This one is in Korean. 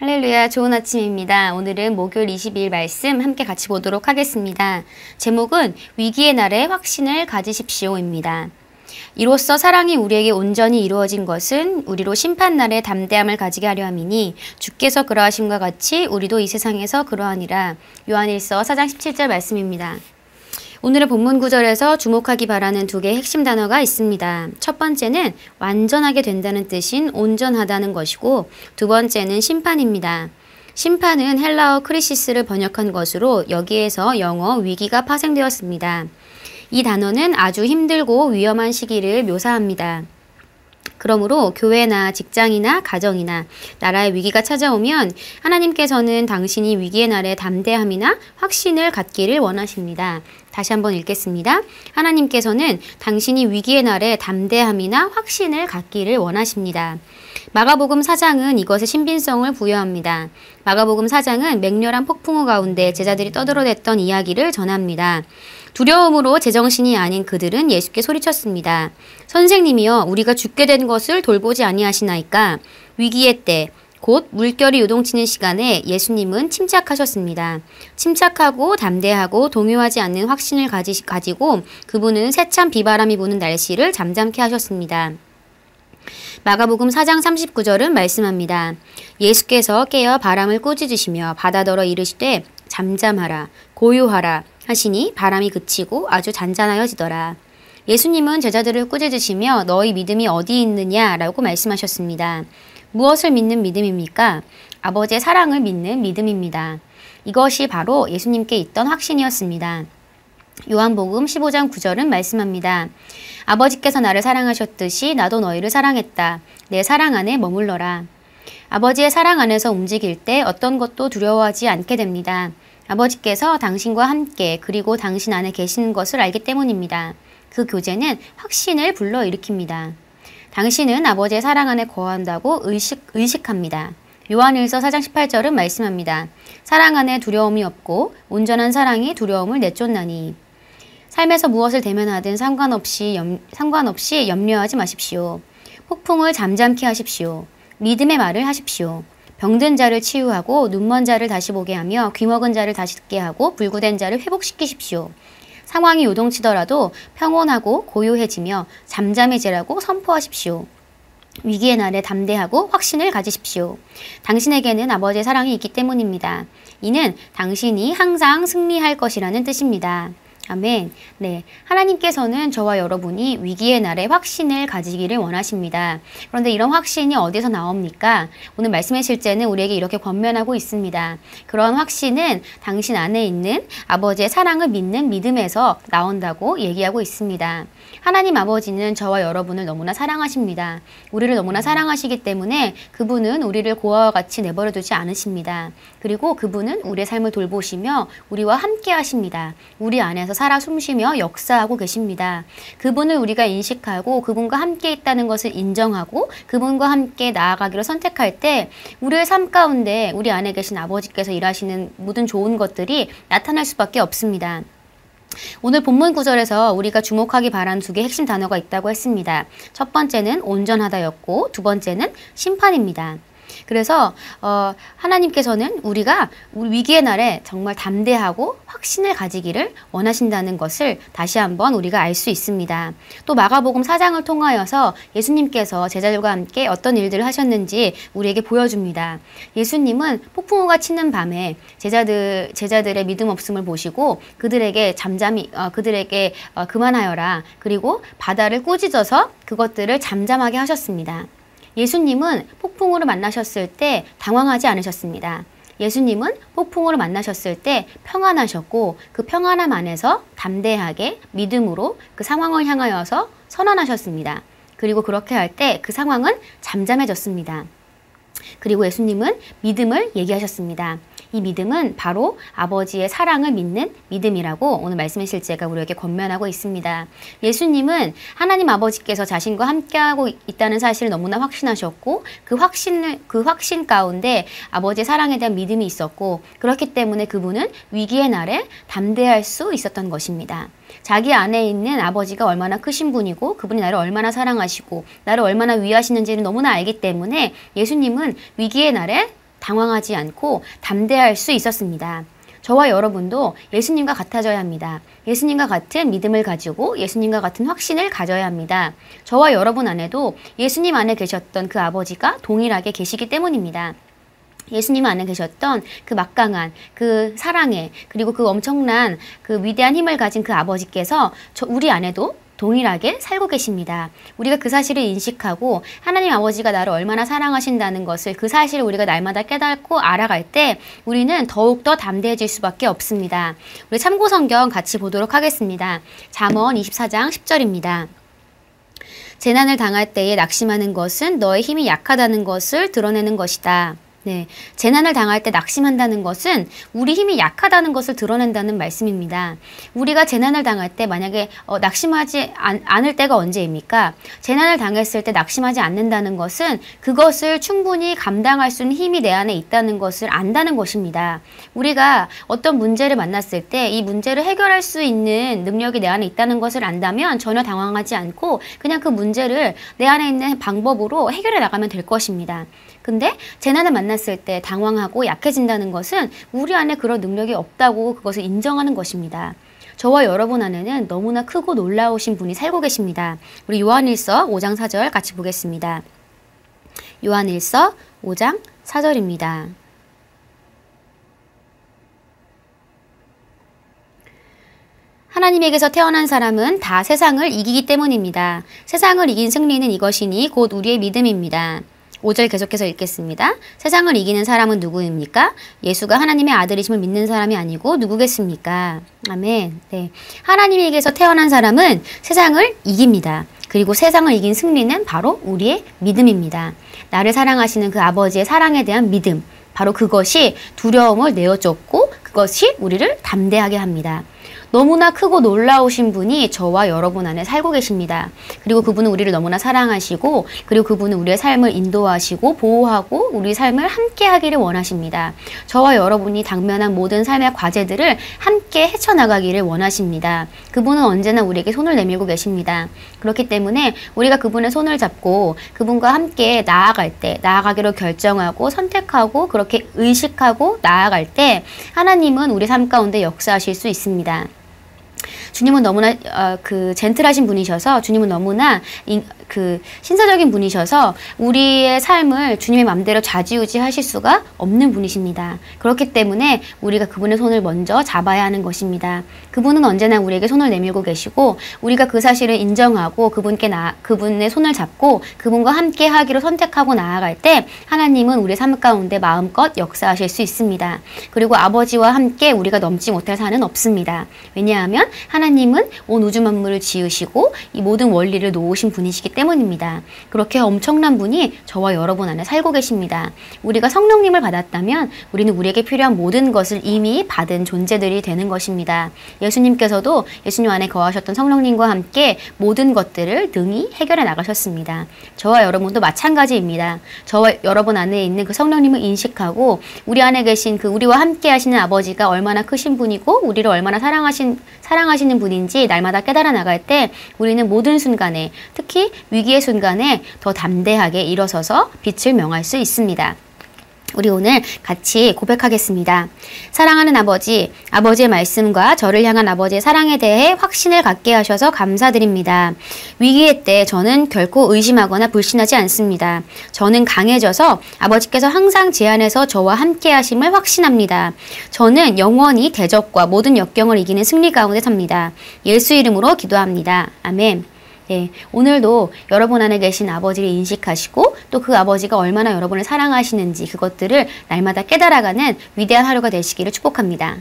할렐루야, 좋은 아침입니다. 오늘은 목요일 22일 말씀 함께 같이 보도록 하겠습니다. 제목은 위기의 날에 확신을 가지십시오입니다. 이로써 사랑이 우리에게 온전히 이루어진 것은 우리로 심판날에 담대함을 가지게 하려 함이니 주께서 그러하심과 같이 우리도 이 세상에서 그러하니라. 요한일서 4장 17절 말씀입니다. 오늘의 본문 구절에서 주목하기 바라는 두 개의 핵심 단어가 있습니다. 첫 번째는 완전하게 된다는 뜻인 온전하다는 것이고 두 번째는 심판입니다. 심판은 헬라어 크리시스를 번역한 것으로 여기에서 영어 위기가 파생되었습니다. 이 단어는 아주 힘들고 위험한 시기를 묘사합니다. 그러므로 교회나 직장이나 가정이나 나라의 위기가 찾아오면 하나님께서는 당신이 위기의 날에 담대함이나 확신을 갖기를 원하십니다. 다시 한번 읽겠습니다. 하나님께서는 당신이 위기의 날에 담대함이나 확신을 갖기를 원하십니다. 마가복음 4장은 이것의 신빙성을 부여합니다. 마가복음 4장은 맹렬한 폭풍우 가운데 제자들이 떠들어댔던 이야기를 전합니다. 두려움으로 제정신이 아닌 그들은 예수께 소리쳤습니다. 선생님이여, 우리가 죽게 된 것을 돌보지 아니하시나이까? 위기의 때, 곧 물결이 요동치는 시간에 예수님은 침착하셨습니다. 침착하고 담대하고 동요하지 않는 확신을 가지고 그분은 세찬 비바람이 부는 날씨를 잠잠케 하셨습니다. 마가복음 4장 39절은 말씀합니다. 예수께서 깨어 바람을 꾸짖으시며 바다더러 이르시되 잠잠하라 고요하라 하시니 바람이 그치고 아주 잔잔하여지더라. 예수님은 제자들을 꾸짖으시며 너희 믿음이 어디 있느냐라고 말씀하셨습니다. 무엇을 믿는 믿음입니까? 아버지의 사랑을 믿는 믿음입니다. 이것이 바로 예수님께 있던 확신이었습니다. 요한복음 15장 9절은 말씀합니다. 아버지께서 나를 사랑하셨듯이 나도 너희를 사랑했다. 내 사랑 안에 머물러라. 아버지의 사랑 안에서 움직일 때 어떤 것도 두려워하지 않게 됩니다. 아버지께서 당신과 함께 그리고 당신 안에 계시는 것을 알기 때문입니다. 그 교제는 확신을 불러일으킵니다. 당신은 아버지의 사랑 안에 거한다고 의식합니다. 요한일서 4장 18절은 말씀합니다. 사랑 안에 두려움이 없고 온전한 사랑이 두려움을 내쫓나니. 삶에서 무엇을 대면하든 상관없이 염려하지 마십시오. 폭풍을 잠잠케 하십시오. 믿음의 말을 하십시오. 병든 자를 치유하고 눈먼 자를 다시 보게 하며 귀먹은 자를 다시 듣게 하고 불구된 자를 회복시키십시오. 상황이 요동치더라도 평온하고 고요해지며 잠잠해지라고 선포하십시오. 위기의 날에 담대하고 확신을 가지십시오. 당신에게는 아버지의 사랑이 있기 때문입니다. 이는 당신이 항상 승리할 것이라는 뜻입니다. 아멘. 네, 하나님께서는 저와 여러분이 위기의 날에 확신을 가지기를 원하십니다. 그런데 이런 확신이 어디서 나옵니까? 오늘 말씀의 실제는 우리에게 이렇게 권면하고 있습니다. 그런 확신은 당신 안에 있는 아버지의 사랑을 믿는 믿음에서 나온다고 얘기하고 있습니다. 하나님 아버지는 저와 여러분을 너무나 사랑하십니다. 우리를 너무나 사랑하시기 때문에 그분은 우리를 고아와 같이 내버려 두지 않으십니다. 그리고 그분은 우리의 삶을 돌보시며 우리와 함께 하십니다. 우리 안에서 살아 숨쉬며 역사하고 계십니다. 그분을 우리가 인식하고 그분과 함께 있다는 것을 인정하고 그분과 함께 나아가기로 선택할 때 우리의 삶 가운데 우리 안에 계신 아버지께서 일하시는 모든 좋은 것들이 나타날 수밖에 없습니다. 오늘 본문 구절에서 우리가 주목하기 바라는 두 개의 핵심 단어가 있다고 했습니다. 첫 번째는 온전하다였고 두 번째는 심판입니다. 그래서 하나님께서는 우리가 위기의 날에 정말 담대하고 확신을 가지기를 원하신다는 것을 다시 한번 우리가 알 수 있습니다. 또 마가복음 4장을 통하여서 예수님께서 제자들과 함께 어떤 일들을 하셨는지 우리에게 보여줍니다. 예수님은 폭풍우가 치는 밤에 제자들의 믿음 없음을 보시고 그들에게 그만하여라. 그리고 바다를 꾸짖어서 그것들을 잠잠하게 하셨습니다. 예수님은 폭풍우를 만나셨을 때 당황하지 않으셨습니다. 예수님은 폭풍우를 만나셨을 때 평안하셨고 그 평안함 안에서 담대하게 믿음으로 그 상황을 향하여서 선언하셨습니다. 그리고 그렇게 할 때 그 상황은 잠잠해졌습니다. 그리고 예수님은 믿음을 얘기하셨습니다. 이 믿음은 바로 아버지의 사랑을 믿는 믿음이라고 오늘 말씀의 실제가 우리에게 권면하고 있습니다. 예수님은 하나님 아버지께서 자신과 함께하고 있다는 사실을 너무나 확신하셨고 그 확신 가운데 아버지의 사랑에 대한 믿음이 있었고 그렇기 때문에 그분은 위기의 날에 담대할 수 있었던 것입니다. 자기 안에 있는 아버지가 얼마나 크신 분이고 그분이 나를 얼마나 사랑하시고 나를 얼마나 위하시는지를 너무나 알기 때문에 예수님은 위기의 날에 당황하지 않고 담대할 수 있었습니다. 저와 여러분도 예수님과 같아져야 합니다. 예수님과 같은 믿음을 가지고 예수님과 같은 확신을 가져야 합니다. 저와 여러분 안에도 예수님 안에 계셨던 그 아버지가 동일하게 계시기 때문입니다. 예수님 안에 계셨던 그 막강한 그 사랑에 그리고 그 엄청난 그 위대한 힘을 가진 그 아버지께서 우리 안에도 동일하게 살고 계십니다. 우리가 그 사실을 인식하고 하나님 아버지가 나를 얼마나 사랑하신다는 것을 그 사실을 우리가 날마다 깨닫고 알아갈 때 우리는 더욱더 담대해질 수밖에 없습니다. 우리 참고 성경 같이 보도록 하겠습니다. 잠언 24장 10절입니다. 재난을 당할 때에 낙심하는 것은 너의 힘이 약하다는 것을 드러내는 것이다. 네, 재난을 당할 때 낙심한다는 것은 우리 힘이 약하다는 것을 드러낸다는 말씀입니다. 우리가 재난을 당할 때 만약에 낙심하지 않을 때가 언제입니까? 재난을 당했을 때 낙심하지 않는다는 것은 그것을 충분히 감당할 수 있는 힘이 내 안에 있다는 것을 안다는 것입니다. 우리가 어떤 문제를 만났을 때 이 문제를 해결할 수 있는 능력이 내 안에 있다는 것을 안다면 전혀 당황하지 않고 그냥 그 문제를 내 안에 있는 방법으로 해결해 나가면 될 것입니다. 근데 재난을 만났을 때 당황하고 약해진다는 것은 우리 안에 그런 능력이 없다고 그것을 인정하는 것입니다. 저와 여러분 안에는 너무나 크고 놀라우신 분이 살고 계십니다. 우리 요한일서 5장 4절 같이 보겠습니다. 요한일서 5장 4절입니다. 하나님에게서 태어난 사람은 다 세상을 이기기 때문입니다. 세상을 이긴 승리는 이것이니 곧 우리의 믿음입니다. 5절 계속해서 읽겠습니다. 세상을 이기는 사람은 누구입니까? 예수가 하나님의 아들이심을 믿는 사람이 아니고 누구겠습니까? 아멘. 네. 하나님에게서 태어난 사람은 세상을 이깁니다. 그리고 세상을 이긴 승리는 바로 우리의 믿음입니다. 나를 사랑하시는 그 아버지의 사랑에 대한 믿음. 바로 그것이 두려움을 내어쫓고 그것이 우리를 담대하게 합니다. 너무나 크고 놀라우신 분이 저와 여러분 안에 살고 계십니다. 그리고 그분은 우리를 너무나 사랑하시고 그리고 그분은 우리의 삶을 인도하시고 보호하고 우리 삶을 함께 하기를 원하십니다. 저와 여러분이 당면한 모든 삶의 과제들을 함께 헤쳐나가기를 원하십니다. 그분은 언제나 우리에게 손을 내밀고 계십니다. 그렇기 때문에 우리가 그분의 손을 잡고 그분과 함께 나아가기로 결정하고 선택하고 그렇게 의식하고 나아갈 때 하나님은 우리 삶 가운데 역사하실 수 있습니다. 주님은 너무나 젠틀하신 분이셔서 주님은 너무나 신사적인 분이셔서 우리의 삶을 주님의 맘대로 좌지우지 하실 수가 없는 분이십니다. 그렇기 때문에 우리가 그분의 손을 먼저 잡아야 하는 것입니다. 그분은 언제나 우리에게 손을 내밀고 계시고 우리가 그 사실을 인정하고 그분의 손을 잡고 그분과 함께 하기로 선택하고 나아갈 때 하나님은 우리 삶 가운데 마음껏 역사하실 수 있습니다. 그리고 아버지와 함께 우리가 넘지 못할 산은 없습니다. 왜냐하면 하나님은 온 우주 만물을 지으시고 이 모든 원리를 놓으신 분이시기 때문입니다. 그렇게 엄청난 분이 저와 여러분 안에 살고 계십니다. 우리가 성령님을 받았다면 우리는 우리에게 필요한 모든 것을 이미 받은 존재들이 되는 것입니다. 예수님께서도 예수님 안에 거하셨던 성령님과 함께 모든 것들을 능히 해결해 나가셨습니다. 저와 여러분도 마찬가지입니다. 저와 여러분 안에 있는 그 성령님을 인식하고 우리 안에 계신 그 우리와 함께 하시는 아버지가 얼마나 크신 분이고 우리를 얼마나 사랑하시는 분인지 날마다 깨달아 나갈 때 우리는 모든 순간에 특히 위기의 순간에 더 담대하게 일어서서 빛을 명할 수 있습니다. 우리 오늘 같이 고백하겠습니다. 사랑하는 아버지, 아버지의 말씀과 저를 향한 아버지의 사랑에 대해 확신을 갖게 하셔서 감사드립니다. 위기의 때 저는 결코 의심하거나 불신하지 않습니다. 저는 강해져서 아버지께서 항상 제 안에서 저와 함께 하심을 확신합니다. 저는 영원히 대적과 모든 역경을 이기는 승리 가운데 삽니다. 예수 이름으로 기도합니다. 아멘. 네, 오늘도 여러분 안에 계신 아버지를 인식하시고 또 그 아버지가 얼마나 여러분을 사랑하시는지 그것들을 날마다 깨달아가는 위대한 하루가 되시기를 축복합니다.